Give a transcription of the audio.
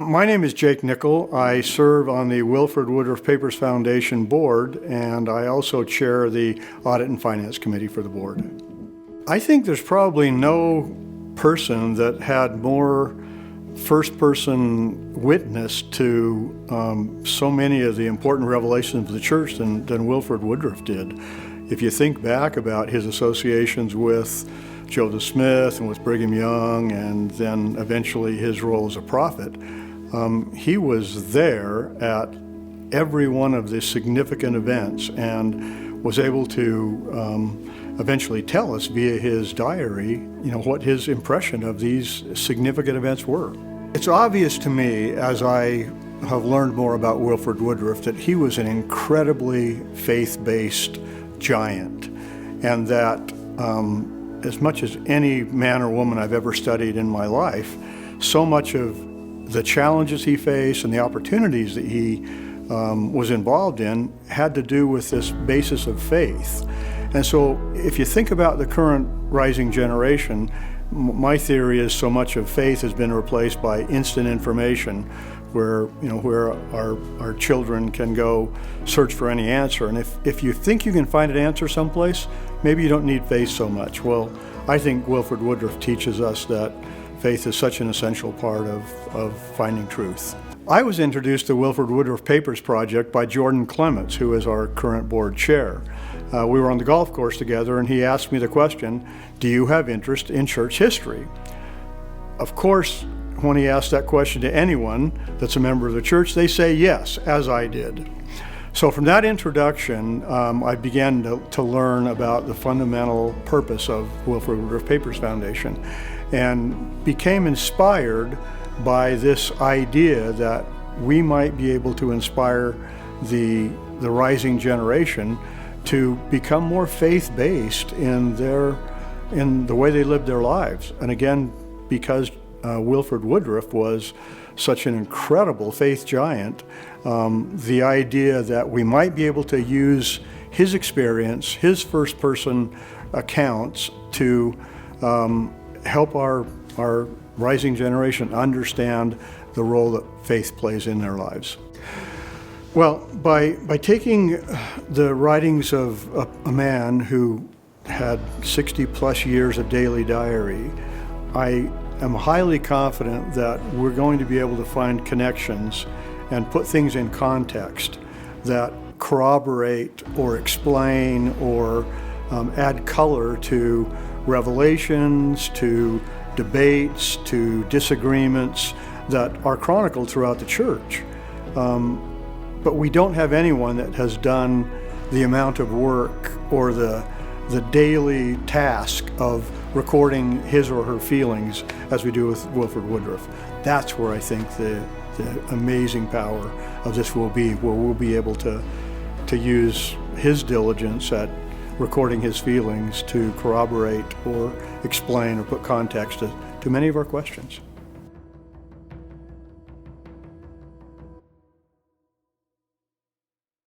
My name is Jake Nichol. I serve on the Wilford Woodruff Papers Foundation board, and I also chair the Audit and Finance Committee for the board. I think there's probably no person that had more first-person witness to so many of the important revelations of the church than Wilford Woodruff did. If you think back about his associations with Joseph Smith and with Brigham Young, and then eventually his role as a prophet, he was there at every one of the significant events and was able to eventually tell us via his diary, what his impression of these significant events were. It's obvious to me, as I have learned more about Wilford Woodruff, that he was an incredibly faith-based giant, and that as much as any man or woman I've ever studied in my life, so much of the challenges he faced and the opportunities that he was involved in had to do with this basis of faith. And so if you think about the current rising generation, my theory is so much of faith has been replaced by instant information, where our children can go search for any answer. And if you think you can find an answer someplace, maybe you don't need faith so much. Well, I think Wilford Woodruff teaches us that faith is such an essential part of finding truth. I was introduced to Wilford Woodruff Papers Project by Jordan Clements, who is our current board chair. We were on the golf course together, and he asked me the question, do you have interest in church history? Of course, when he asked that question to anyone that's a member of the church, they say yes, as I did. So from that introduction, I began to learn about the fundamental purpose of Wilford Woodruff Papers Foundation, and became inspired by this idea that we might be able to inspire the rising generation to become more faith-based in the way they live their lives. And again, because Wilford Woodruff was such an incredible faith giant, the idea that we might be able to use his experience, his first-person accounts, to help our rising generation understand the role that faith plays in their lives. Well, by taking the writings of a man who had 60 plus years of daily diary, I am highly confident that we're going to be able to find connections and put things in context that corroborate or explain or add color to revelations, to debates, to disagreements that are chronicled throughout the church. But we don't have anyone that has done the amount of work or the daily task of recording his or her feelings as we do with Wilford Woodruff. That's where I think the amazing power of this will be, where we'll be able to use his diligence at recording his feelings to corroborate or explain or put context to many of our questions.